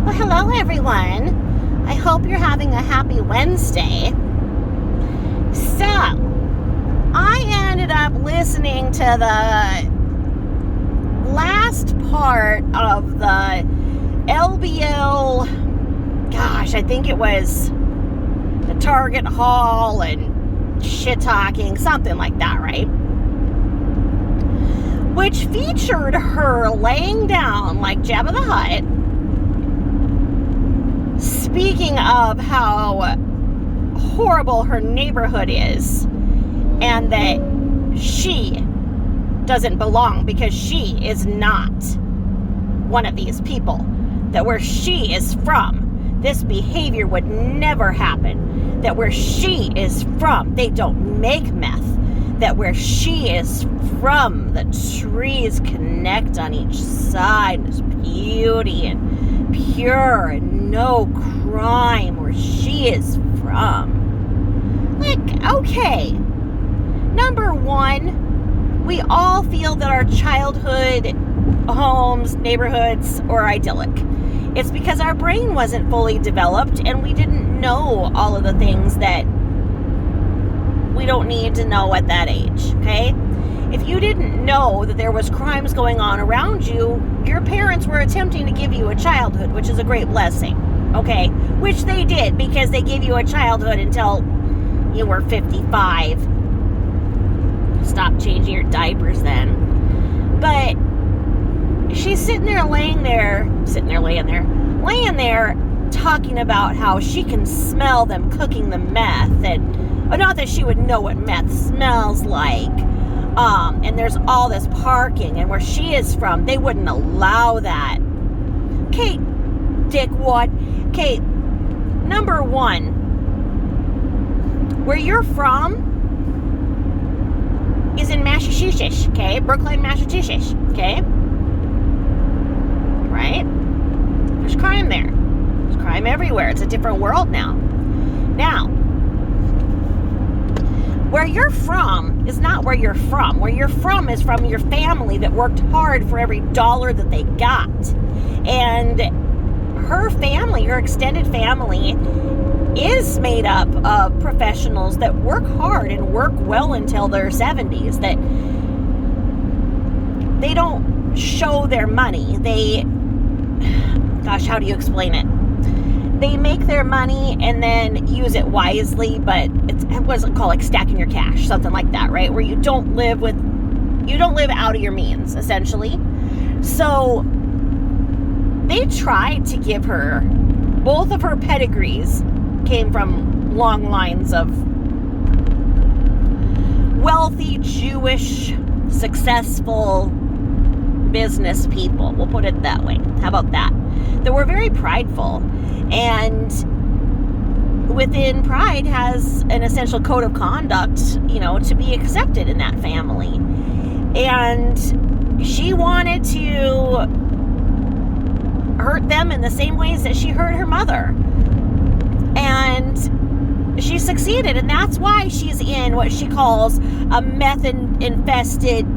Well, hello everyone. I hope you're having a happy Wednesday. So, I ended up listening to the last part of the LBL, I think it was the Target haul and shit talking, something like that, right? Which featured her laying down like Jabba the Hutt, speaking of how horrible her neighborhood is and that she doesn't belong because she is not one of these people. That where she is from, this behavior would never happen. That where she is from, they don't make meth. That where she is from, the trees connect on each side. There's beauty and pure and no crime where she is from. Like, okay. Number one, we all feel that our childhood homes, neighborhoods are idyllic. It's because our brain wasn't fully developed and we didn't know all of the things that we don't need to know at that age, okay? If you didn't know that there was crimes going on around you, your parents were attempting to give you a childhood, which is a great blessing, okay? Which they did, because they gave you a childhood until you were 55. Stop changing your diapers then. But she's laying there, talking about how she can smell them cooking the meth, and not that she would know what meth smells like. And there's all this parking, and where she is from, they wouldn't allow that. Okay, dickwad. Okay, number one, where you're from is in Massachusetts, okay? Brookline, Massachusetts, okay? Right? There's crime there. There's crime everywhere. It's a different world now. Now, where you're from is not where you're from. Where you're from is from your family that worked hard for every dollar that they got. And her family, her extended family, is made up of professionals that work hard and work well until their 70s. That they don't show their money. How do you explain it? They make their money and then use it wisely, but it wasn't called like stacking your cash, something like that, right? Where you don't live out of your means, essentially. So they tried to give her, both of her pedigrees came from long lines of wealthy, Jewish, successful business people. We'll put it that way. How about that? That were very prideful. And within pride has an essential code of conduct, to be accepted in that family. And she wanted to hurt them in the same ways that she hurt her mother. And she succeeded, and that's why she's in what she calls a meth-infested...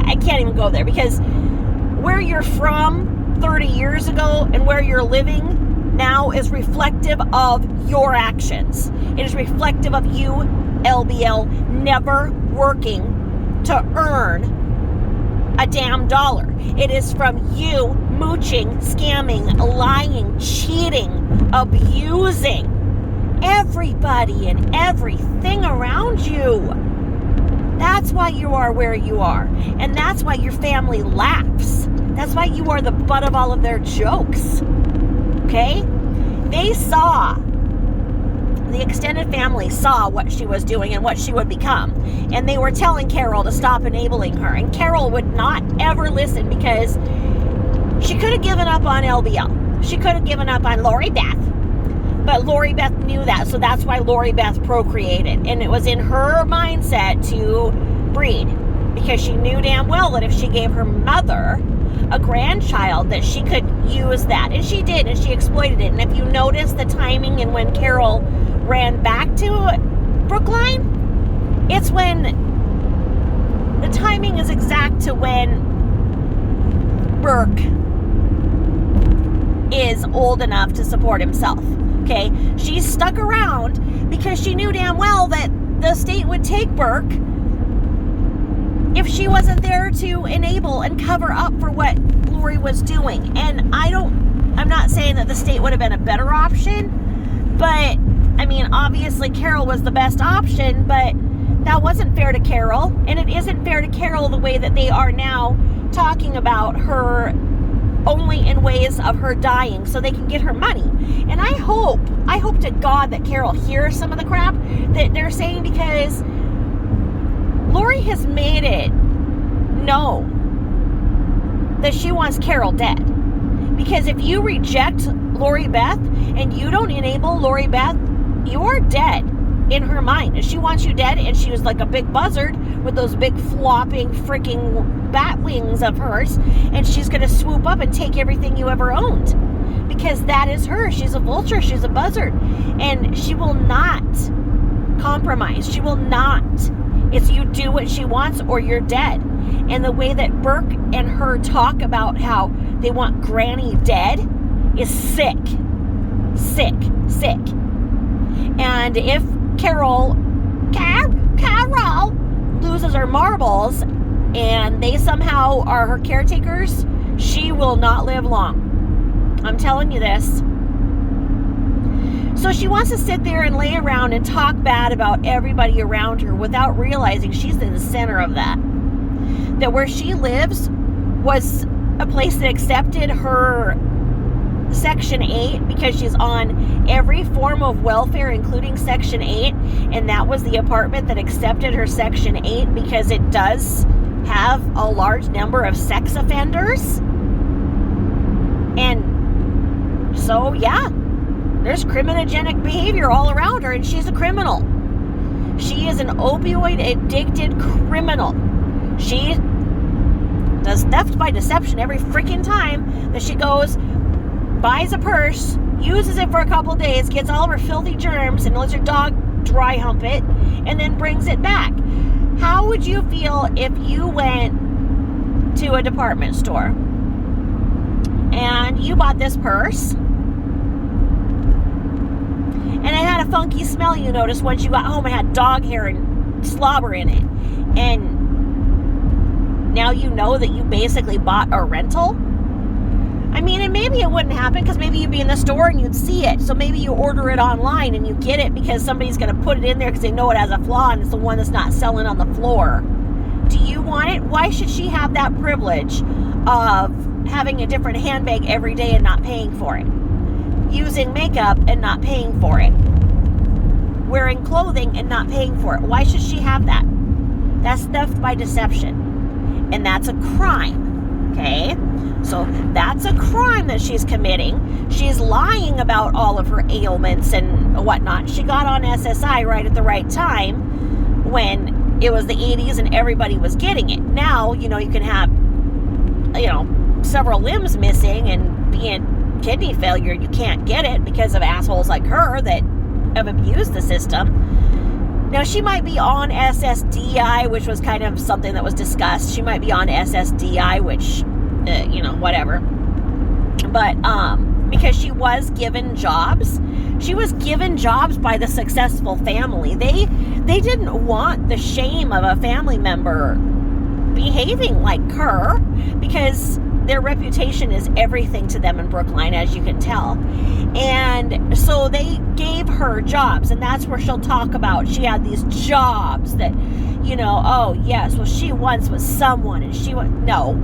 I can't even go there, because where you're from 30 years ago and where you're living now is reflective of your actions. It is reflective of you, LBL, never working to earn a damn dollar. It is from you mooching, scamming, lying, cheating, abusing everybody and everything around you. That's why you are where you are. And that's why your family laughs. That's why you are the butt of all of their jokes. Okay? The extended family saw what she was doing and what she would become. And they were telling Carol to stop enabling her. And Carol would not ever listen, because she could have given up on LBL. She could have given up on Lori Beth. But Lori Beth knew that, so that's why Lori Beth procreated. And it was in her mindset to breed, because she knew damn well that if she gave her mother a grandchild, that she could use that. And she did, and she exploited it. And if you notice the timing and when Carol ran back to Brookline, it's when the timing is exact to when Burke old enough to support himself. Okay? She stuck around because she knew damn well that the state would take Burke if she wasn't there to enable and cover up for what Lori was doing. And I'm not saying that the state would have been a better option, but I mean, obviously Carol was the best option, but that wasn't fair to Carol, and it isn't fair to Carol the way that they are now talking about her only in ways of her dying so they can get her money. And I hope to God that Carol hears some of the crap that they're saying, because Lori has made it known that she wants Carol dead. Because if you reject Lori Beth and you don't enable Lori Beth, you're dead in her mind. And she wants you dead, and she was like a big buzzard with those big flopping freaking bat wings of hers, and she's going to swoop up and take everything you ever owned, because that is her. She's a vulture, she's a buzzard, and she will not compromise. She will not. It's you do what she wants or you're dead. And the way that Burke and her talk about how they want Granny dead is sick. And if Carol loses her marbles and they somehow are her caretakers, she will not live long. I'm telling you this. So she wants to sit there and lay around and talk bad about everybody around her without realizing she's in the center of that. That where she lives was a place that accepted her Section 8 because she's on every form of welfare, including Section 8, and that was the apartment that accepted her Section 8 because it does have a large number of sex offenders. And so, yeah, there's criminogenic behavior all around her, and she's a criminal. She is an opioid-addicted criminal. She does theft by deception every freaking time that she goes, buys a purse, uses it for a couple days, gets all of her filthy germs, and lets her dog dry hump it, and then brings it back. How would you feel if you went to a department store and you bought this purse and it had a funky smell you noticed once you got home? It had dog hair and slobber in it, and now you know that you basically bought a rental? I mean, and maybe it wouldn't happen because maybe you'd be in the store and you'd see it. So maybe you order it online and you get it because somebody's going to put it in there because they know it has a flaw and it's the one that's not selling on the floor. Do you want it? Why should she have that privilege of having a different handbag every day and not paying for it? Using makeup and not paying for it? Wearing clothing and not paying for it? Why should she have that? That's theft by deception. And that's a crime. Okay? So that's a crime that she's committing. She's lying about all of her ailments and whatnot. She got on SSI right at the right time when it was the 80s and everybody was getting it. Now, you can have, several limbs missing and be in kidney failure. You can't get it because of assholes like her that have abused the system. Now, she might be on SSDI, which was kind of something that was discussed. She might be on SSDI, which... whatever. But, because she was given jobs. She was given jobs by the successful family. They didn't want the shame of a family member behaving like her, because their reputation is everything to them in Brookline, as you can tell. And so they gave her jobs, and that's where she'll talk about she had these jobs that, oh yes, well, she once was someone, and no.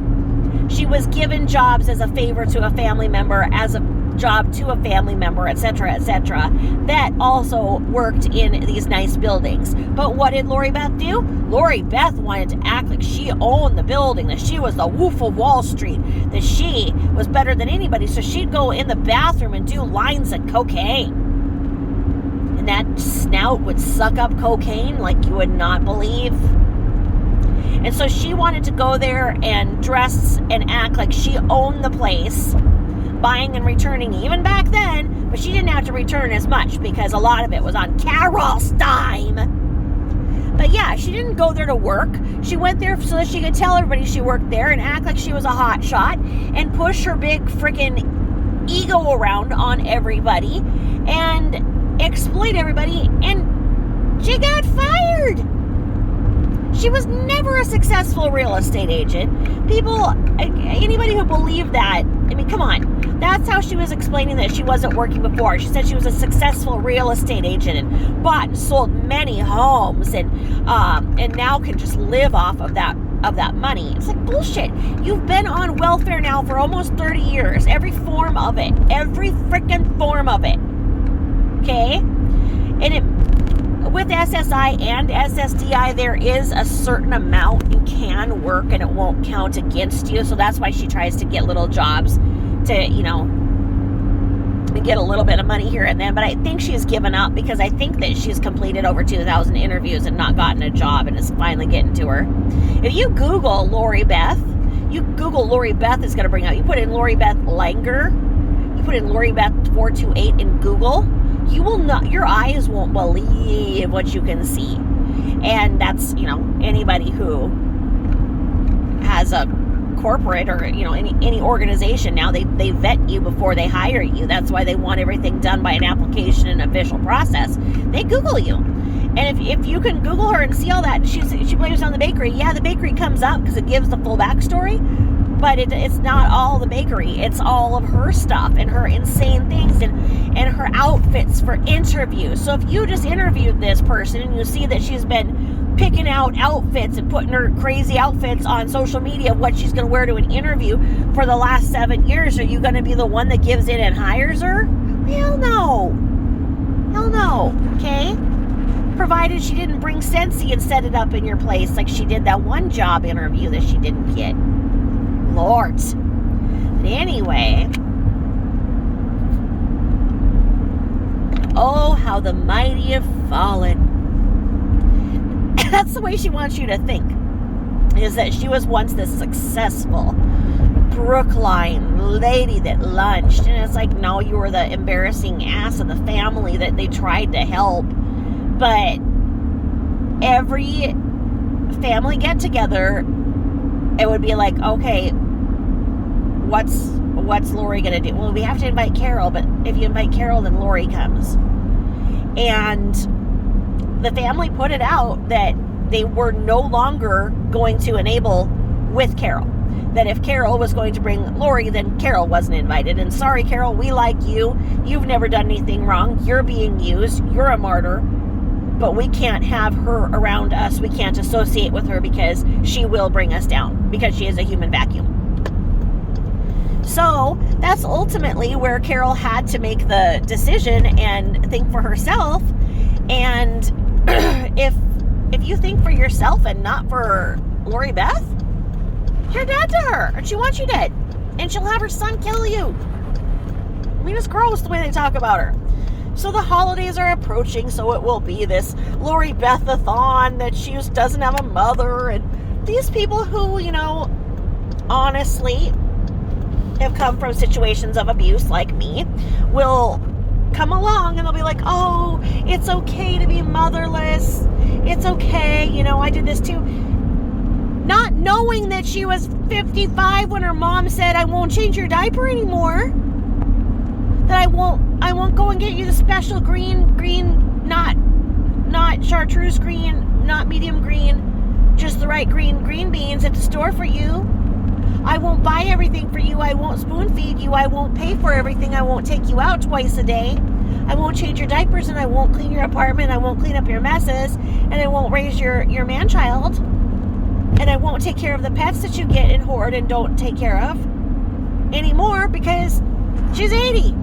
She was given jobs as a favor to a family member, as a job to a family member, etc., etc., that also worked in these nice buildings. But what did Lori Beth do? Lori Beth wanted to act like she owned the building, that she was the Wolf of Wall Street, that she was better than anybody. So she'd go in the bathroom and do lines of cocaine. And that snout would suck up cocaine like you would not believe. And so she wanted to go there and dress and act like she owned the place, buying and returning even back then, but she didn't have to return as much because a lot of it was on Carol's dime. But yeah, she didn't go there to work. She went there so that she could tell everybody she worked there and act like she was a hot shot and push her big freaking ego around on everybody and exploit everybody, and she got fired. She was never a successful real estate agent. People, anybody who believed that, I mean, come on. That's how she was explaining that she wasn't working before. She said she was a successful real estate agent and bought and sold many homes, and now can just live off of that money. It's like bullshit. You've been on welfare now for almost 30 years. Every form of it. Every freaking form of it. Okay? And with SSI and SSDI, there is a certain amount you can work and it won't count against you. So that's why she tries to get little jobs to, get a little bit of money here and then. But I think she's given up because I think that she's completed over 2,000 interviews and not gotten a job, and it's finally getting to her. If you Google Lori Beth, Lori Beth is going to bring out, you put in Lori Beth Langer, you put in Lori Beth 428 in Google, you will not, your eyes won't believe what you can see. And that's, anybody who has a corporate or, any organization now, they vet you before they hire you. That's why they want everything done by an application and official process. They Google you. And if you can Google her and see all that, she blames it on the bakery. Yeah, the bakery comes up because it gives the full backstory. But it's not all the bakery. It's all of her stuff and her insane things and her outfits for interviews. So if you just interviewed this person and you see that she's been picking out outfits and putting her crazy outfits on social media of what she's going to wear to an interview for the last 7 years, are you going to be the one that gives in and hires her? Hell no. Hell no. Okay? Provided she didn't bring Scentsy and set it up in your place like she did that one job interview that she didn't get. Lord. But anyway, oh, how the mighty have fallen. That's the way she wants you to think, is that she was once this successful Brookline lady that lunched, and it's like, no, you were the embarrassing ass of the family that they tried to help. But every family get together, it would be like, okay, what's Lori gonna do? Well, we have to invite Carol, but if you invite Carol, then Lori comes. And the family put it out that they were no longer going to enable with Carol. That if Carol was going to bring Lori, then Carol wasn't invited. And sorry, Carol, we like you. You've never done anything wrong. You're being used. You're a martyr. But we can't have her around us. We can't associate with her because she will bring us down because she is a human vacuum. So that's ultimately where Carol had to make the decision and think for herself. And if you think for yourself and not for Lori Beth, you're dead to her, and she wants you dead, and she'll have her son kill you. I mean, it's gross the way they talk about her. So the holidays are approaching, so it will be this Lori Beth-a-thon that she just doesn't have a mother, and these people who, honestly have come from situations of abuse like me will come along and they'll be like, oh, it's okay to be motherless. It's okay, I did this too. Not knowing that she was 55 when her mom said, I won't change your diaper anymore. That I won't go and get you the special green, not chartreuse green, not medium green, just the right green beans at the store for you. I won't buy everything for you. I won't spoon feed you. I won't pay for everything. I won't take you out twice a day. I won't change your diapers, and I won't clean your apartment. I won't clean up your messes, and I won't raise your man-child. And I won't take care of the pets that you get and hoard and don't take care of anymore because she's 80.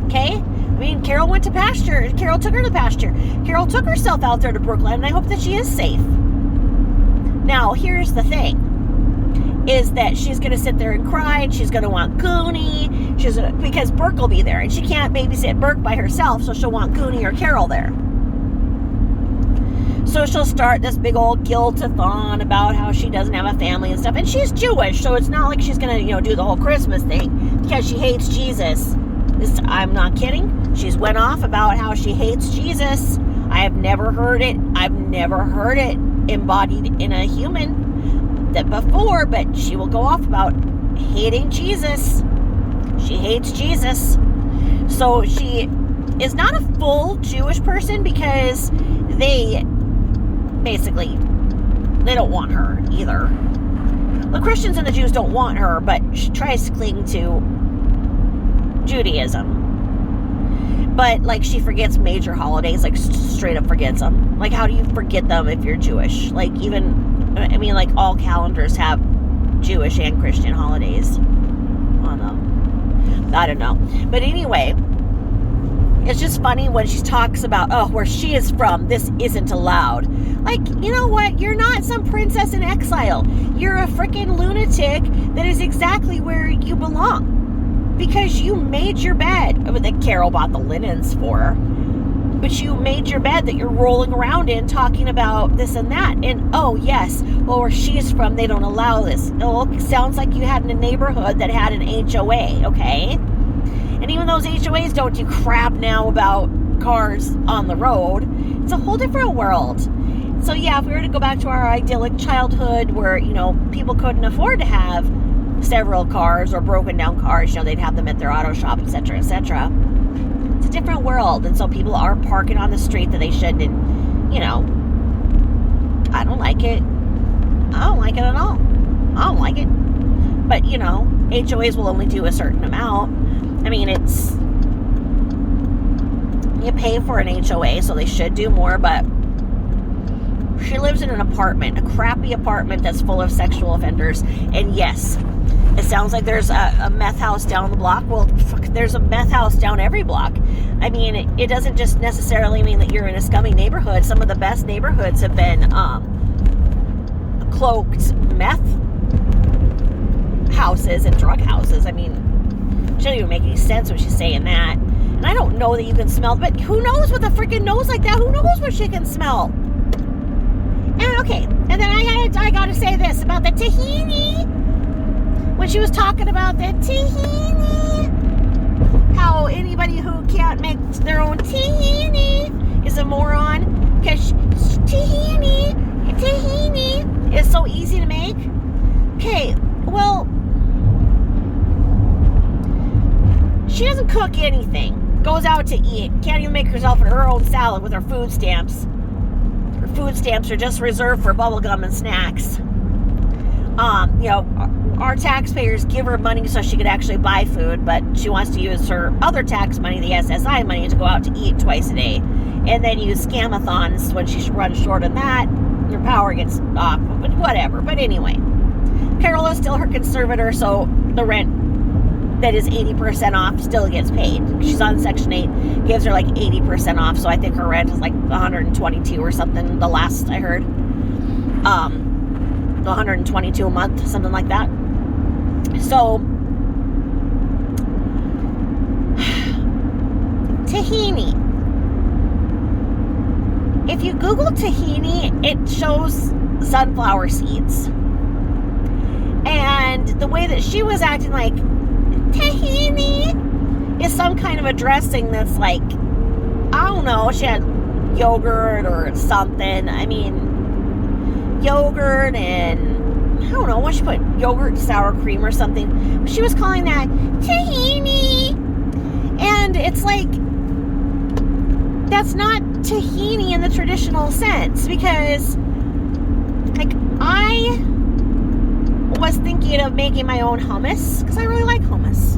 Okay? I mean, Carol went to pasture. Carol took her to pasture. Carol took herself out there to Brookline, and I hope that she is safe. Now, here's the thing, is that she's going to sit there and cry, and she's going to want Goonie, because Burke will be there, and she can't babysit Burke by herself, so she'll want Goonie or Carol there. So she'll start this big old guilt-a-thon about how she doesn't have a family and stuff. And she's Jewish, so it's not like she's going to, do the whole Christmas thing because she hates Jesus. I'm not kidding. She's went off about how she hates Jesus. I have never heard it. I've never heard it embodied in a human that before, but she will go off about hating Jesus. She hates Jesus. So she is not a full Jewish person because they don't want her either. The Christians and the Jews don't want her, but she tries to cling to Judaism. But, like, she forgets major holidays, like, straight up forgets them. Like, how do you forget them if you're Jewish? Like, even, I mean, like, all calendars have Jewish and Christian holidays on them. I don't know. But anyway, it's just funny when she talks about, oh, where she is from, this isn't allowed. Like, you know what? You're not some princess in exile. You're a freaking lunatic that is exactly where you belong. Because you made your bed that Carol bought the linens for. But you made your bed that you're rolling around in talking about this and that. And, oh, yes, well, where she's from, they don't allow this. Oh, it sounds like you had in a neighborhood that had an HOA, okay? And even those HOAs don't do crap now about cars on the road. It's a whole different world. So, yeah, if we were to go back to our idyllic childhood where, you know, people couldn't afford to have several cars or broken down cars, you know, they'd have them at their auto shop, etc., etc. It's a different world, and so people are parking on the street that they shouldn't, and, you know, I don't like it. I don't like it at all. I don't like it. But, you know, HOAs will only do a certain amount. I mean, it's, you pay for an HOA, so they should do more, but she lives in an apartment, a crappy apartment that's full of sexual offenders, and yes, it sounds like there's a meth house down the block. Well, there's a meth house down every block. I mean, it doesn't just necessarily mean that you're in a scummy neighborhood. Some of the best neighborhoods have been cloaked meth houses and drug houses. I mean, it shouldn't even make any sense when she's saying that. And I don't know that you can smell, but who knows with a freaking nose like that? Who knows what she can smell? And okay, and then I gotta say this about the tahini. When she was talking about the tahini, how anybody who can't make their own tahini is a moron, because tahini is so easy to make. Okay, well, she doesn't cook anything, goes out to eat, can't even make herself her own salad with her food stamps. Her food stamps are just reserved for bubblegum and snacks. You know, our taxpayers give her money so she could actually buy food, but she wants to use her other tax money, the SSI money, to go out to eat twice a day, and then use scamathons when she runs short on that. Her power gets off, but whatever. But anyway, Carol is still her conservator, so the rent that is 80% off still gets paid. She's on Section 8, gives her like 80% off, so I think her rent is like $122 or something, the last I heard. $122 a month, something like that. So, tahini. If you Google tahini, it shows sunflower seeds. And the way that she was acting, like, tahini is some kind of a dressing that's like, I don't know, she had yogurt or something. I mean, yogurt and I don't know what she put, yogurt, sour cream or something. She was calling that tahini, and it's like, that's not tahini in the traditional sense, because like I was thinking of making my own hummus because I really like hummus,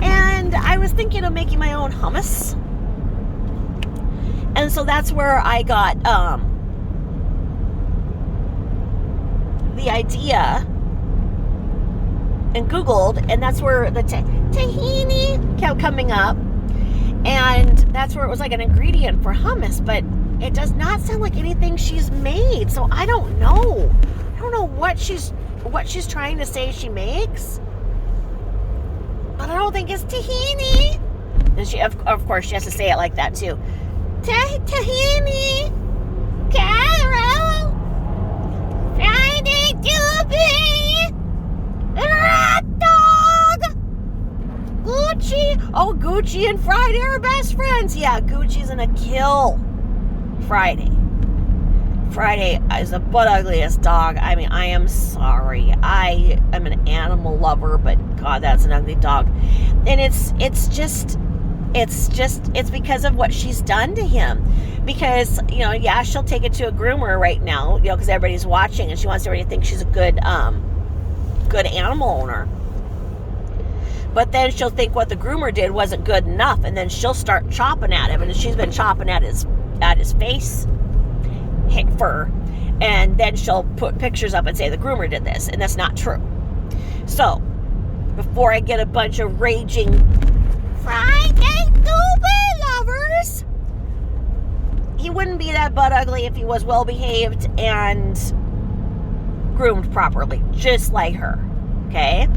and I was thinking of making my own hummus, and so that's where I got the idea and Googled, and that's where the tahini kept coming up, and that's where it was like an ingredient for hummus, but it does not sound like anything she's made, so I don't know what she's trying to say she makes, but I don't think it's tahini. And she, of course, she has to say it like that too. Tahini, Carol, Friday Doobie, Rat Dog, Gucci. Oh, Gucci and Friday are best friends. Yeah, Gucci's gonna kill Friday. Friday is the butt ugliest dog. I mean, I am sorry. I am an animal lover, but God, that's an ugly dog. And it's because of what she's done to him. Because, you know, yeah, she'll take it to a groomer right now, you know, because everybody's watching and she wants everybody to think she's a good animal owner. But then she'll think what the groomer did wasn't good enough, and then she'll start chopping at him, and she's been chopping at his face fur, and then she'll put pictures up and say the groomer did this, and that's not true. So before I get a bunch of raging Friday stupid lovers, he wouldn't be that butt ugly if he was well behaved and groomed properly, just like her. Okay,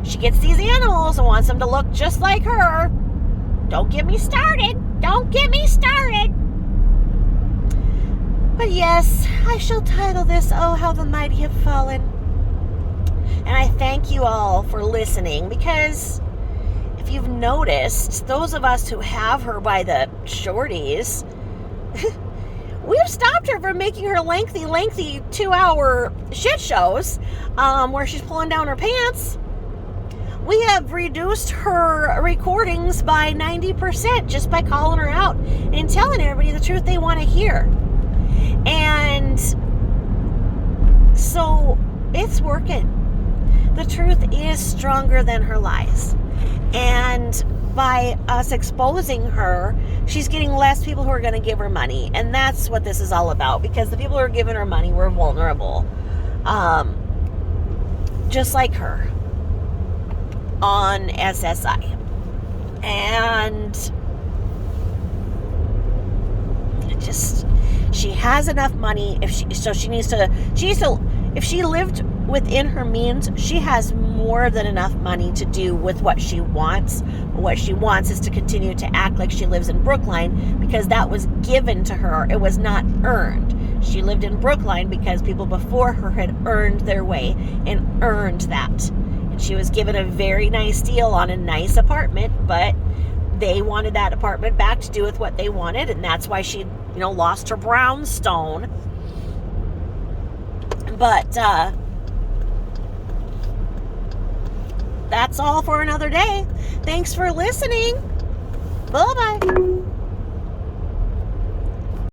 she gets these animals and wants them to look just like her. Don't get me started. But yes, I shall title this, Oh, How the Mighty Have Fallen. And I thank you all for listening, because if you've noticed, those of us who have her by the shorties, we've stopped her from making her lengthy 2-hour shit shows where she's pulling down her pants. We have reduced her recordings by 90% just by calling her out and telling everybody the truth they want to hear. And so it's working. The truth is stronger than her lies. And by us exposing her, she's getting less people who are going to give her money. And that's what this is all about, because the people who are giving her money were vulnerable. Just like her on SSI. And she has enough money. If she lived within her means, she has more than enough money to do with what she wants. What she wants is to continue to act like she lives in Brookline, because that was given to her. It was not earned. She lived in Brookline because people before her had earned their way and earned that. And she was given a very nice deal on a nice apartment, but they wanted that apartment back to do with what they wanted, and that's why she, lost her brownstone. But that's all for another day. Thanks for listening. Bye-bye.